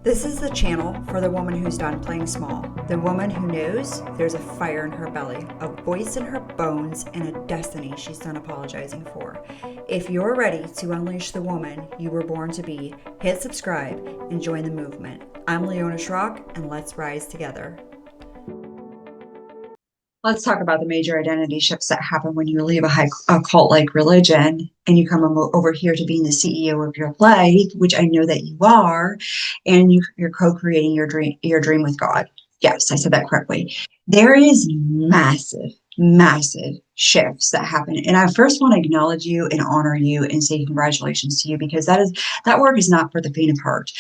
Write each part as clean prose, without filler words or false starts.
This is the channel for the woman who's done playing small, the woman who knows there's a fire in her belly, a voice in her bones, and a destiny she's done apologizing for. If you're ready to unleash the woman you were born to be, hit subscribe and join the movement. I'm Leona Schrock, and let's rise together. Let's talk about the major identity shifts that happen when you leave a cult-like religion and you come over here to being the CEO of your life, which I know that you are, and you're co-creating your dream with God. Yes, I said that correctly. There is massive, massive shifts that happen, and I first want to acknowledge you and honor you and say congratulations to you, because that work is not for the faint of heart.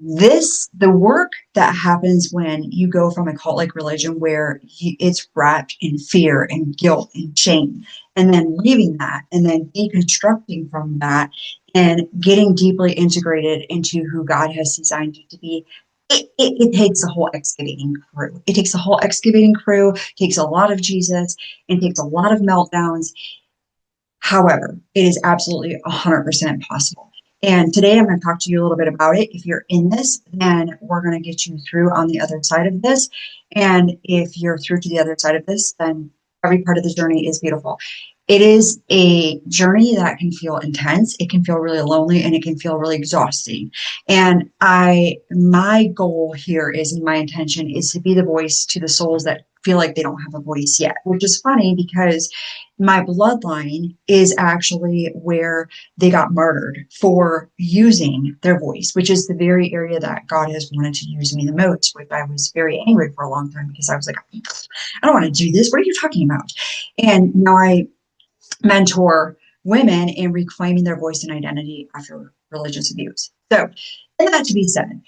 The work that happens when you go from a cult-like religion where it's wrapped in fear and guilt and shame, and then leaving that and then deconstructing from that and getting deeply integrated into who God has designed you to be. It takes a whole excavating crew. It takes a whole excavating crew, takes a lot of Jesus, and takes a lot of meltdowns. However, it is absolutely 100% possible. And today I'm going to talk to you a little bit about it. If you're in this, then we're going to get you through on the other side of this. And if you're through to the other side of this, then every part of the journey is beautiful. It is a journey that can feel intense. It can feel really lonely, and it can feel really exhausting. And my goal here is, and my intention is to be the voice to the souls that feel like they don't have a voice yet, which is funny because my bloodline is actually where they got murdered for using their voice, which is the very area that God has wanted to use me the most with. I was very angry for a long time because I was like, I don't want to do this. What are you talking about? And now I mentor women in reclaiming their voice and identity after religious abuse. So, and that to be said,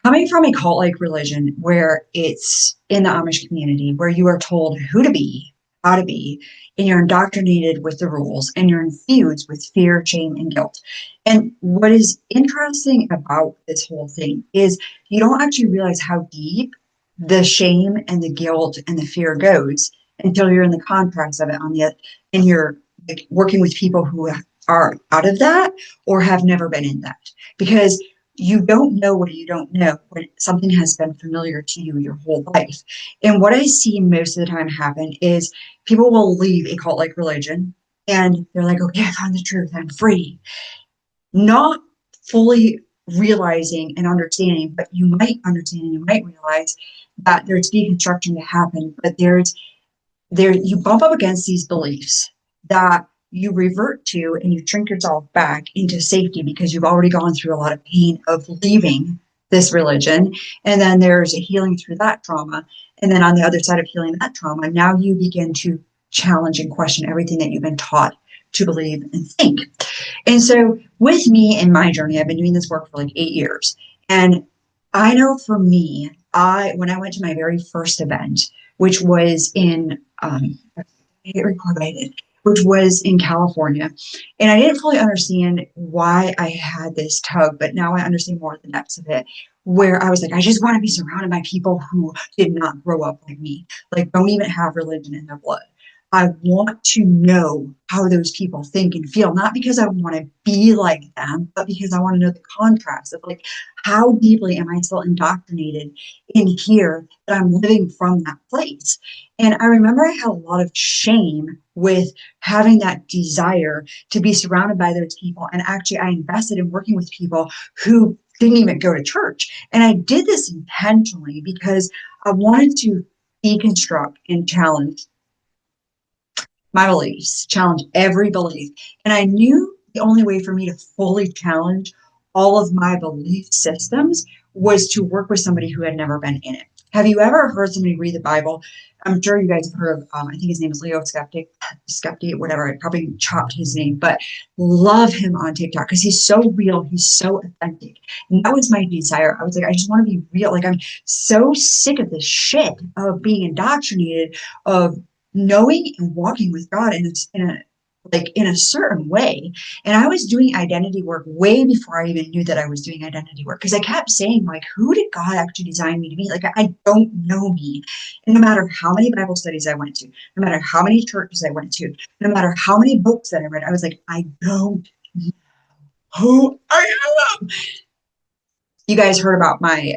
coming from a cult-like religion where it's in the Amish community, where you are told who to be, how to be, and you're indoctrinated with the rules, and you're infused with fear, shame, and guilt. And what is interesting about this whole thing is you don't actually realize how deep the shame and the guilt and the fear goes until you're in the contrast of it and you're like working with people who are out of that or have never been in that, because you don't know what you don't know when something has been familiar to you your whole life. And what I see most of the time happen is people will leave a cult-like religion and they're like, okay, I found the truth, I'm free. Not fully realizing and understanding, but you might understand and you might realize that there's deconstruction to happen, but there you bump up against these beliefs that you revert to, and you shrink yourself back into safety because you've already gone through a lot of pain of leaving this religion. And then there's a healing through that trauma. And then on the other side of healing that trauma, now you begin to challenge and question everything that you've been taught to believe and think. And so with me in my journey, I've been doing this work for like 8 years. And I know for me, when I went to my very first event, which was in I get recorded, which was in California. And I didn't fully understand why I had this tug, but now I understand more of the depths of it, where I was like, I just want to be surrounded by people who did not grow up like me, like don't even have religion in their blood. I want to know how those people think and feel, not because I want to be like them, but because I want to know the contrast of like, how deeply am I still indoctrinated in here that I'm living from that place? And I remember I had a lot of shame with having that desire to be surrounded by those people. And actually, I invested in working with people who didn't even go to church. And I did this intentionally because I wanted to deconstruct and challenge my beliefs, challenge every belief. And I knew the only way for me to fully challenge all of my belief systems was to work with somebody who had never been in it. Have you ever heard somebody read the Bible? I'm sure you guys have heard of, I think his name is Leo Skeptic, whatever. I probably chopped his name, but love him on TikTok because he's so real. He's so authentic. And that was my desire. I was like, I just want to be real. Like, I'm so sick of this shit of being indoctrinated, of knowing and walking with God in a certain way. And I was doing identity work way before I even knew that I was doing identity work, because I kept saying, like, who did God actually design me to be? Like, I don't know me. And no matter how many Bible studies I went to, no matter how many churches I went to, no matter how many books that I read, I was like, I don't know who I am. you guys heard about my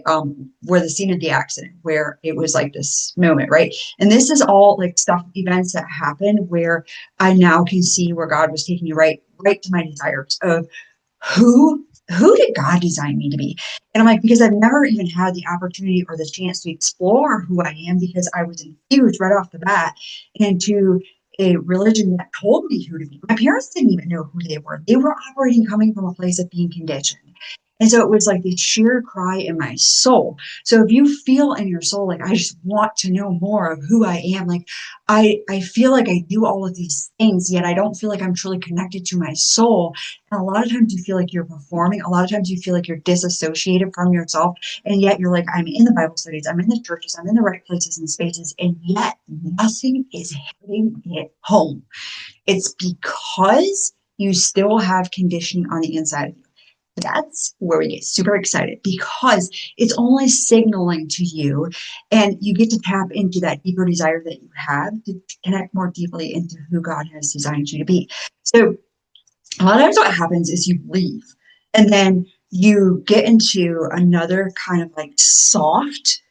where the scene of the accident where it was like this moment, right? And this is all like stuff, events that happened where I now can see where God was taking me right to my desires of who did God design me to be? And I'm like, because I've never even had the opportunity or the chance to explore who I am because I was infused right off the bat into a religion that told me who to be. My parents didn't even know who they were. They were operating coming from a place of being conditioned. And so it was like this sheer cry in my soul. So if you feel in your soul, like, I just want to know more of who I am, like, I feel like I do all of these things, yet I don't feel like I'm truly connected to my soul. And a lot of times you feel like you're performing. A lot of times you feel like you're disassociated from yourself. And yet you're like, I'm in the Bible studies, I'm in the churches, I'm in the right places and spaces. And yet nothing is hitting it home. It's because you still have conditioning on the inside of you. That's where we get super excited because it's only signaling to you, and you get to tap into that deeper desire that you have to connect more deeply into who God has designed you to be. So a lot of times what happens is you leave and then you get into another kind of like soft,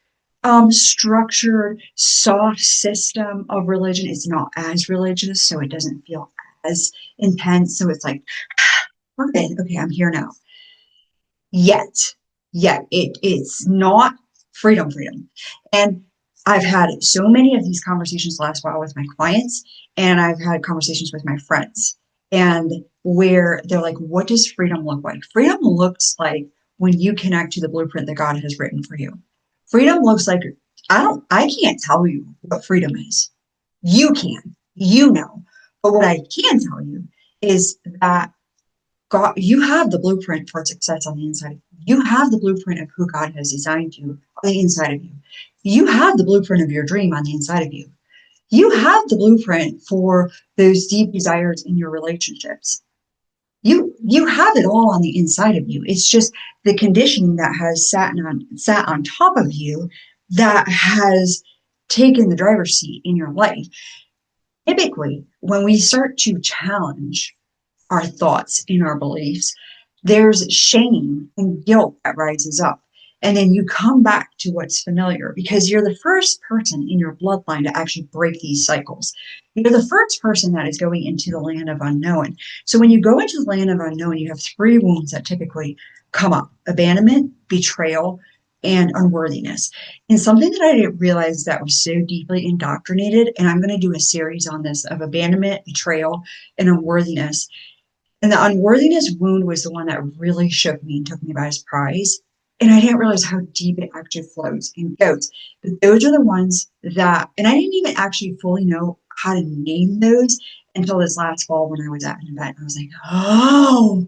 structured, soft system of religion. It's not as religious, so it doesn't feel as intense. So it's like, we're good. Okay, I'm here now. Yet it's not freedom. And I've had so many of these conversations last while with my clients, and I've had conversations with my friends, and where they're like, what does freedom look like? Freedom looks like when you connect to the blueprint that God has written for you. Freedom looks like, I can't tell you what freedom is. You can, you know. But what I can tell you is that God, you have the blueprint for success on the inside of you. You have the blueprint of who God has designed you on the inside of you. You have the blueprint of your dream on the inside of you. You have the blueprint for those deep desires in your relationships. You have it all on the inside of you. It's just the conditioning that has sat on top of you that has taken the driver's seat in your life. Typically, when we start to challenge our thoughts and our beliefs, there's shame and guilt that rises up. And then you come back to what's familiar because you're the first person in your bloodline to actually break these cycles. You're the first person that is going into the land of unknown. So when you go into the land of unknown, you have three wounds that typically come up: abandonment, betrayal, and unworthiness. And something that I didn't realize that was so deeply indoctrinated, and I'm going to do a series on this, of abandonment, betrayal, and unworthiness. And the unworthiness wound was the one that really shook me and took me by surprise. And I didn't realize how deep it actually flows and goes. But those are the ones that, and I didn't even actually fully know how to name those until this last fall when I was at an event. I was like, oh,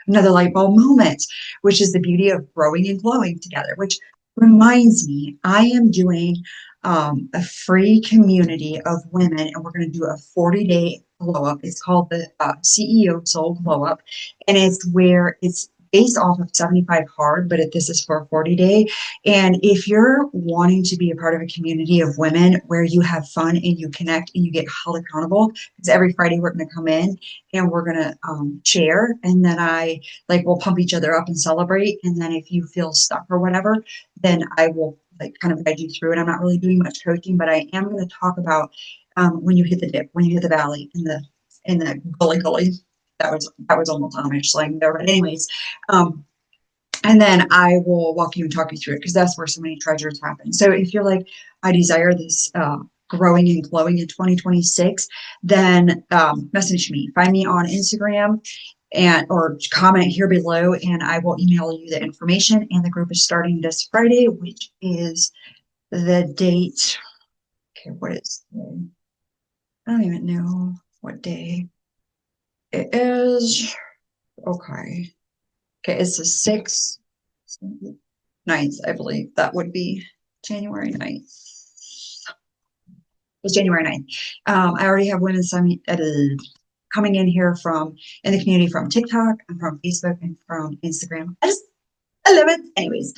another light bulb moment, which is the beauty of growing and glowing together, which reminds me, I am doing a free community of women, and we're going to do a 40-day glow up. It's called the CEO Soul Glow Up, and it's where it's based off of 75 hard, but this is for a 40-day. And if you're wanting to be a part of a community of women where you have fun and you connect and you get held accountable, because every Friday we're going to come in and we're going to share, and then we'll pump each other up and celebrate. And then if you feel stuck or whatever, then I will like kind of guide you through it. I'm not really doing much coaching, but I am going to talk about when you hit the dip, when you hit the valley, in the gully. That was almost Amish slang there, but anyways, and then I will walk you and talk you through it because that's where so many treasures happen. So if you're like, I desire this growing and glowing in 2026, then message me, find me on Instagram, and or comment here below, and I will email you the information. And the group is starting this Friday, which is the date. Okay, what is today? I don't even know what day it is. Okay. Okay, it's the 6th, 9th, I believe. That would be January 9th. It's January 9th. I already have women coming in here in the community from TikTok and from Facebook and from Instagram. I love it. Anyways,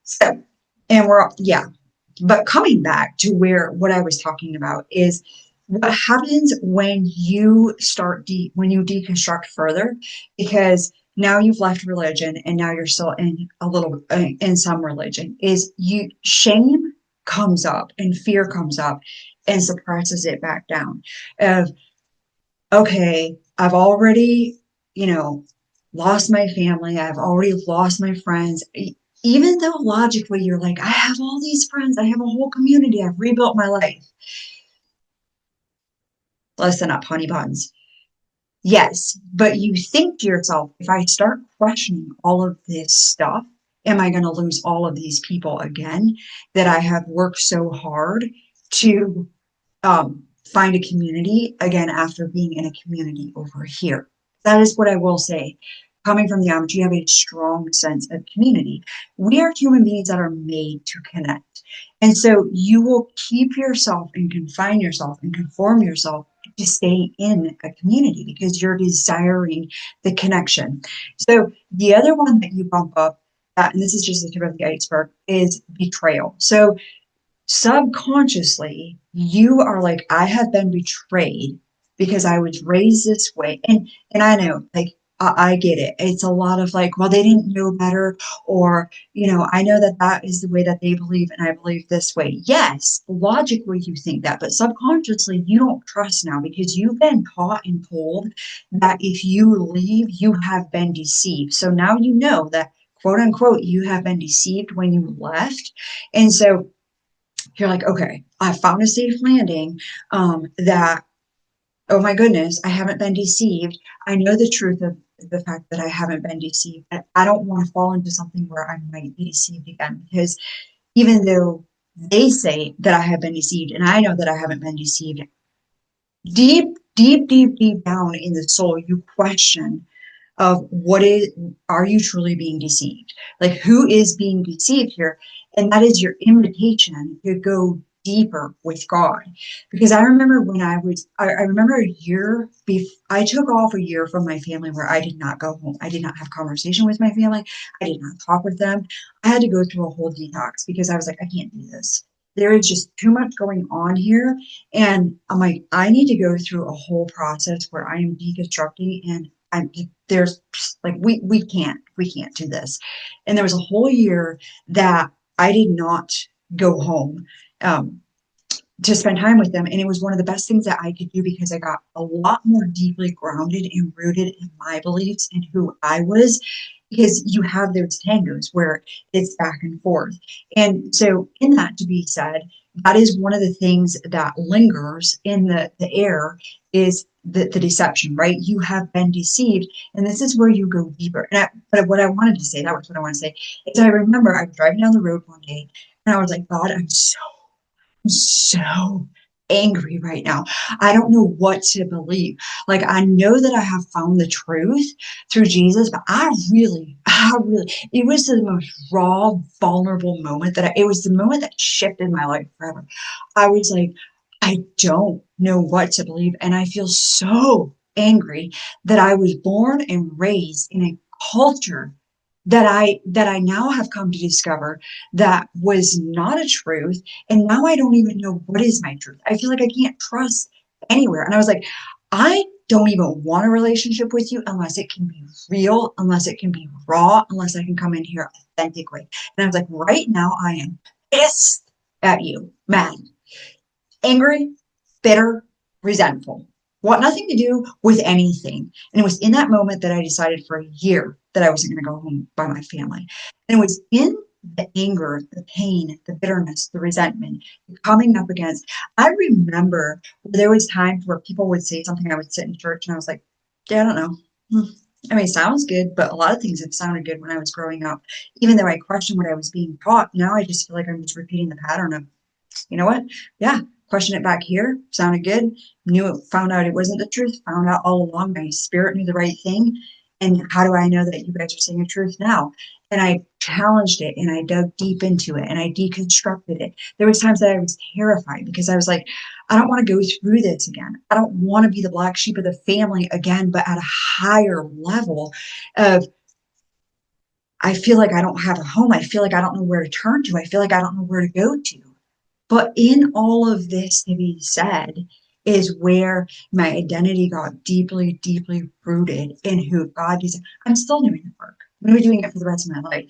so, and but coming back to what I was talking about is what happens when you when you deconstruct further, because now you've left religion and now you're still in a little in some religion, is you shame comes up and fear comes up and suppresses it back down of, okay, I've already, you know, lost my family, I've already lost my friends. Even though logically you're like, I have all these friends, I have a whole community, I've rebuilt my life. Listen up, honey buns. Yes, but you think to yourself, if I start questioning all of this stuff, am I going to lose all of these people again that I have worked so hard to find a community again after being in a community over here? That is what I will say. Coming from the Amish, you have a strong sense of community. We are human beings that are made to connect. And so you will keep yourself and confine yourself and conform yourself to stay in a community because you're desiring the connection. So the other one that you bump up, and this is just the tip of the iceberg, is betrayal. So subconsciously you are like, I have been betrayed because I was raised this way. And I know, like, I get it. It's a lot of like, well, they didn't know better, or I know that that is the way that they believe and I believe this way. Yes, logically you think that, but subconsciously you don't trust now because you've been taught and told that if you leave you have been deceived. So now you know that, quote unquote, you have been deceived when you left. And so you're like, okay, I found a safe landing, that, oh my goodness, I haven't been deceived. I know the truth of the fact that I haven't been deceived. And I don't want to fall into something where I might be deceived again, because even though they say that I have been deceived and I know that I haven't been deceived, deep, deep, deep, deep down in the soul, you question of what is, are you truly being deceived? Like, who is being deceived here? And that is your invitation to go deeper with God. Because I remember when I remember a year before, I took off a year from my family where I did not go home. I did not have conversation with my family. I did not talk with them. I had to go through a whole detox because I was like, I can't do this. There is just too much going on here. And I'm like, I need to go through a whole process where I am deconstructing, and there's like, we can't do this. And there was a whole year that I did not go home um, to spend time with them, and it was one of the best things that I could do because I got a lot more deeply grounded and rooted in my beliefs and who I was, because you have those tangos where it's back and forth. And so in that, to be said, that is one of the things that lingers in the air, is the deception, right? You have been deceived. And this is where you go deeper. But what I wanted to say, that was what I want to say, is I remember I was driving down the road one day and I was like, God, I'm so angry right now. I don't know what to believe. Like, I know that I have found the truth through Jesus, but I really, it was the most raw, vulnerable moment it was the moment that shifted my life forever. I was like, I don't know what to believe. And I feel so angry that I was born and raised in a culture that I now have come to discover that was not a truth. And now I don't even know what is my truth. I feel like I can't trust anywhere. And I was like, I don't even want a relationship with you unless it can be real, unless it can be raw, unless I can come in here authentically. And I was like, right now I am pissed at you, mad, angry, bitter, resentful. Want nothing to do with anything. And it was in that moment that I decided for a year that I wasn't going to go home by my family. And it was in the anger, the pain, the bitterness, the resentment, coming up against. I remember there was times where people would say something, I would sit in church and I was like, yeah, I don't know. I mean, it sounds good, but a lot of things have sounded good when I was growing up. Even though I questioned what I was being taught, now I just feel like I'm just repeating the pattern of, you know what? Yeah, question it back here. Sounded good. Knew it, found out it wasn't the truth. Found out all along my spirit knew the right thing. And how do I know that you guys are saying the truth now? And I challenged it and I dug deep into it and I deconstructed it. There was times that I was terrified because I was like, I don't want to go through this again. I don't want to be the black sheep of the family again, but at a higher level of, I feel like I don't have a home. I feel like I don't know where to turn to. I feel like I don't know where to go to. But in all of this to be said, is where my identity got deeply, deeply rooted in who God is. I'm still doing the work. I'm going to be doing it for the rest of my life.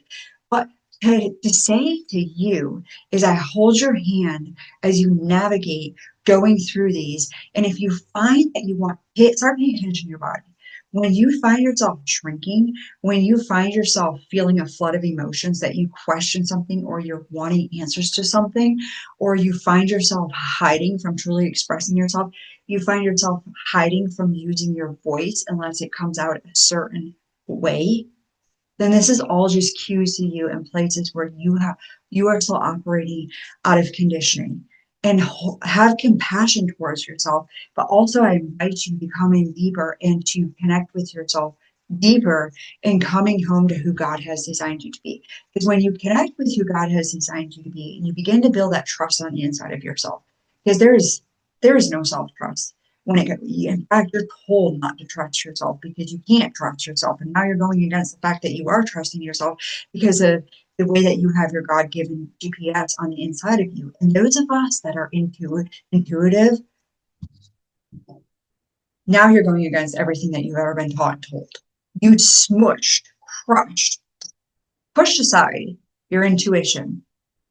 But to say to you is I hold your hand as you navigate going through these. And if you find that you want, start paying attention to your body. When you find yourself shrinking, when you find yourself feeling a flood of emotions that you question something or you're wanting answers to something, or you find yourself hiding from truly expressing yourself, you find yourself hiding from using your voice unless it comes out a certain way, then this is all just cues to you in places where you are still operating out of conditioning. And have compassion towards yourself, but also I invite you to be coming deeper and to connect with yourself deeper and coming home to who God has designed you to be. Because when you connect with who God has designed you to be, and you begin to build that trust on the inside of yourself, because there is no self-trust when in fact, you're told not to trust yourself because you can't trust yourself. And now you're going against the fact that you are trusting yourself because of the way that you have your God-given GPS on the inside of you. And those of us that are intuitive, now you're going against everything that you've ever been taught and told. You smushed, crushed, pushed aside your intuition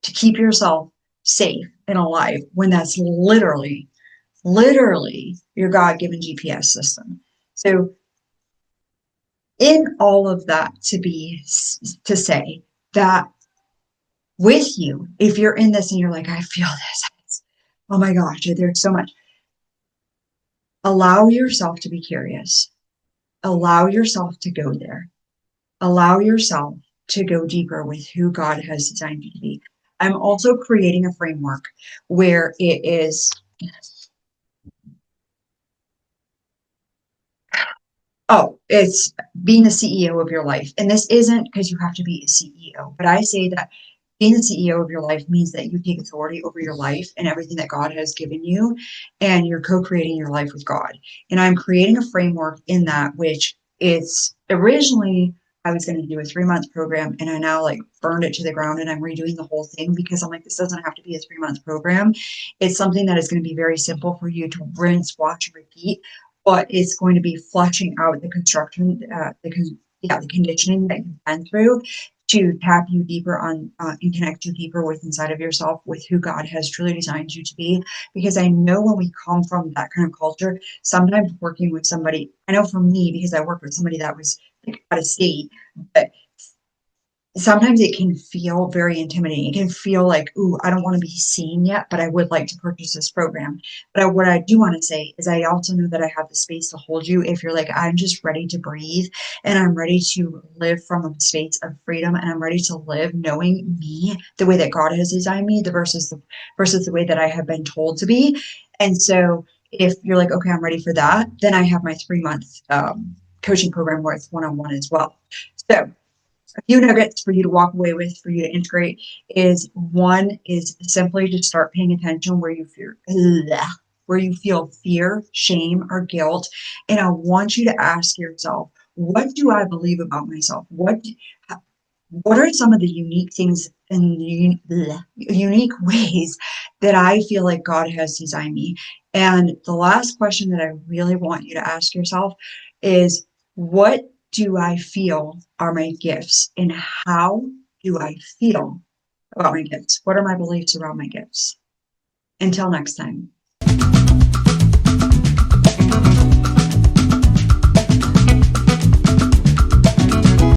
to keep yourself safe and alive when that's literally your God-given GPS system. So in all of that to say that with you, if you're in this and you're like, I feel this, oh my gosh, there's so much. Allow yourself to be curious. Allow yourself to go there. Allow yourself to go deeper with who God has designed you to be. I'm also creating a framework where it is it's being the CEO of your life. And this isn't because you have to be a CEO, but I say that being the CEO of your life means that you take authority over your life and everything that God has given you, and you're co-creating your life with God. And I'm creating a framework in that, which is originally I was going to do a 3-month program, and I now like burned it to the ground and I'm redoing the whole thing because I'm like, this doesn't have to be a 3-month program. It's something that is going to be very simple for you to rinse, watch, and repeat, but it's going to be fleshing out the construction, the conditioning that you've been through to tap you deeper on and connect you deeper with inside of yourself with who God has truly designed you to be. Because I know when we come from that kind of culture, sometimes working with somebody, I know for me, because I worked with somebody that was like out of state, but sometimes it can feel very intimidating. It can feel like, ooh, I don't want to be seen yet, but I would like to purchase this program. But what I do want to say is I also know that I have the space to hold you if you're like, I'm just ready to breathe and I'm ready to live from a space of freedom and I'm ready to live knowing me the way that God has designed me, versus the way that I have been told to be. And so if you're like, okay, I'm ready for that, then I have my 3-month coaching program where it's one-on-one as well. So a few nuggets for you to walk away with, for you to integrate is one is simply to start paying attention where you feel fear, shame, or guilt. And I want you to ask yourself, what do I believe about myself? What are some of the unique things and unique ways that I feel like God has designed me? And the last question that I really want you to ask yourself is, what do I feel are my gifts? And how do I feel about my gifts? What are my beliefs around my gifts? Until next time.